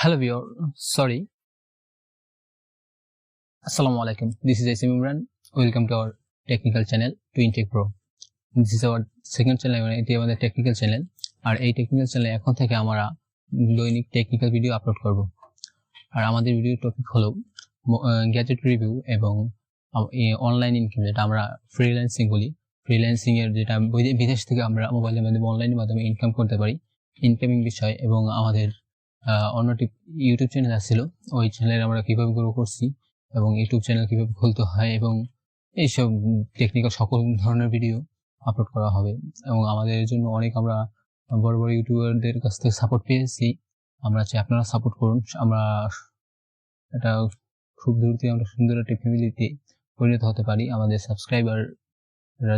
Hello viewer, sorry. Assalamu alaikum. This is Asim Imran. Welcome to our technical channel Twin Tech Pro. This is our second channel. এটি আমাদের technical channel আর এই technical চ্যানেলে এখন থেকে আমরা দৈনিক technical video upload করব। আর আমাদের ভিডিও টপিক হলো গ্যাজেট রিভিউ এবং অনলাইন ইনকাম, যেটা আমরা ফ্রিল্যান্সিং বলি। ফ্রিল্যান্সিং এর যেটা বিদেশ থেকে আমরা মোবাইলের মাধ্যমে অনলাইনের মাধ্যমে ইনকাম করতে পারি, ইনকামিং বিষয়। এবং আমাদের অন্যটি ইউটিউব চ্যানেল আসছিল, ওই চ্যানেলে আমরা কিভাবে গ্রো করছি এবং ইউটিউব চ্যানেল কিভাবে খুলতে হয় এবং এইসব টেকনিক্যাল সকল ধরনের ভিডিও আপলোড করা হবে। এবং আমাদের জন্য অনেক আমরা বড় বড় ইউটিউবারদের কাছ থেকে সাপোর্ট পেয়েছি। আমরা চাই আপনারা সাপোর্ট করুন। আমরা এটা খুব দ্রুত আমরা সুন্দর একটা ফ্যামিলিতে পরিণত হতে পারি। আমাদের সাবস্ক্রাইবার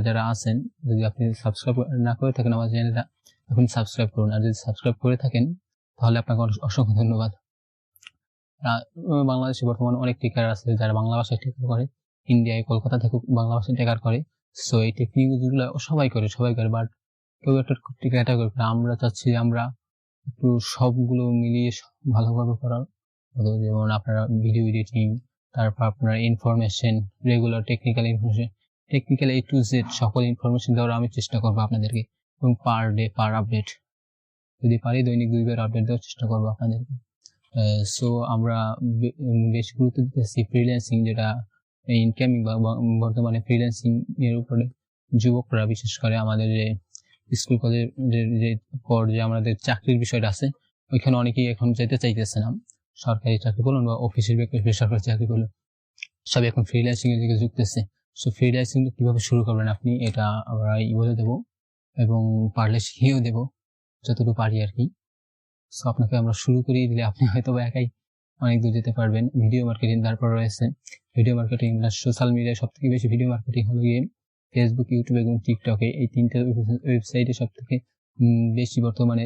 যারা আছেন, যদি আপনি সাবস্ক্রাইব না করে থাকেন আমাদের চ্যানেলটা, এখন সাবস্ক্রাইব করুন। আর যদি সাবস্ক্রাইব করে থাকেন তাহলে আপনাকে অসংখ্য ধন্যবাদ। বাংলাদেশে বর্তমানে অনেক টেকার আছে যারা বাংলা ভাষায় টেকার করে, ইন্ডিয়ায় কলকাতা থেকে বাংলা ভাষায় টেকার করে। সো এই টেকনিকগুলো সবাই করে, বাট কেউ একটা ক্যাটাগরি করে। আমরা চাচ্ছি আমরা একটু সবগুলো মিলিয়ে ভালোভাবে করার। যেমন আপনারা ভিডিও এডিটিং, তারপর আপনার information, regular technical information, technical A to Z সকল ইনফরমেশন দেওয়ার আমি চেষ্টা করবো আপনাদেরকে। এবং পার ডে পার আপডেট, যদি পারি দৈনিক 2 বার আপডেট দেওয়ার চেষ্টা করবো আপনাদেরকে। সো আমরা বেশি গুরুত্ব দিতেছি ফ্রিল্যান্সিং, যেটা ইনকামিং বা বর্তমানে ফ্রিল্যান্সিং এর উপরে যুবকরা, বিশেষ করে আমাদের যে স্কুল কলেজের যে পর্যায়ে আমাদের চাকরির বিষয়টা আছে, ওইখানে অনেকেই এখন যেতে চাইতেছে না। সরকারি চাকরি বলুন বা অফিসের বেসরকারি চাকরি বলুন, সব এখন ফ্রিল্যান্সিং এর দিকে ঝুঁকতেছে। সো ফ্রিল্যান্সিং কিভাবে শুরু করবেন আপনি, এটা আমরা বলে দেবো এবং পারলে শিখিয়েও দেবো যতটুকু পারি আর কি। সো আপনাকে আমরা শুরু করিয়ে দিলে আপনি হয়তো একাই অনেক দূর যেতে পারবেন। ভিডিও মার্কেটিং, তারপর রয়েছে ভিডিও মার্কেটিং। সোশ্যাল মিডিয়ায় সব থেকে বেশি ভিডিও মার্কেটিং হলো গিয়ে ফেসবুক, ইউটিউব এবং টিকটকে। এই তিনটে ওয়েবসাইটে সব থেকে বেশি বর্তমানে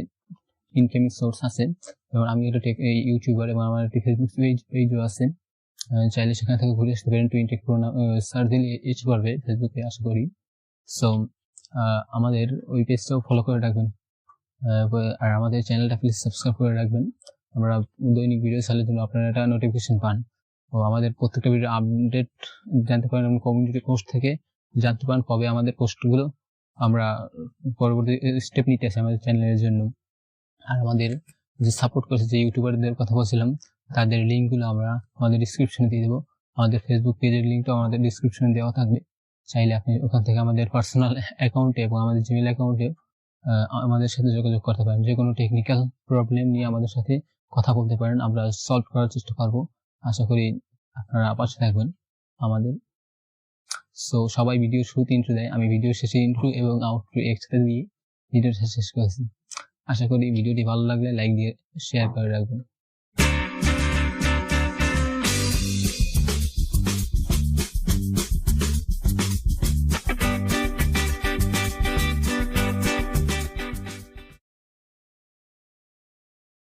ইনকামিং সোর্স আছে। যেমন আমি একটা ইউটিউবার এবং আমার একটি ফেসবুক পেজও আছে, চাইলে সেখান থেকে ঘুরে আসতে পারেন। টুইন টেক প্রো সার্চ দিলে এসে পারবে ফেসবুকে, আশা করি। সো আমাদের ওই পেজটাও ফলো করে রাখবেন আর আমাদের চ্যানেলটা প্লিজ সাবস্ক্রাইব করে রাখবেন। আমরা দৈনিক ভিডিও ছাড়ার জন্য আপনারা একটা নোটিফিকেশন পান ও আমাদের প্রত্যেকটা ভিডিও আপডেট জানতে পারেন এবং কমিউনিটি পোস্ট থেকে জানতে পারেন কবে আমাদের পোস্টগুলো আমরা পরবর্তী স্টেপ নিতে আসি আমাদের চ্যানেলের জন্য। আর আমাদের যে সাপোর্ট করছে যে ইউটিউবারদের কথা বলছিলাম, তাদের লিঙ্কগুলো আমরা আমাদের ডিসক্রিপশনে দিয়ে দেবো। আমাদের ফেসবুক পেজের লিঙ্কটাও আমাদের ডিসক্রিপশনে দেওয়া থাকবে। চাইলে আপনি ওখান থেকে আমাদের পার্সোনাল অ্যাকাউন্টে এবং আমাদের জিমেল অ্যাকাউন্টে আমাদের সাথে যোগাযোগ করতে পারেন। যে কোনো টেকনিক্যাল প্রবলেম নিয়ে আমাদের সাথে কথা বলতে পারেন, আমরা সলভ করার চেষ্টা করবো। আশা করি আপনারা পাশে থাকবেন আমাদের। সো সবাই ভিডিও শুরুতে ইন্ট্রো দেয়, আমি ভিডিও শেষে ইন্ট্রো এবং আউটরো একসাথে দিয়ে ভিডিওটা শেষ করেছি। আশা করি ভিডিওটি ভালো লাগলে লাইক দিয়ে শেয়ার করে রাখবেন।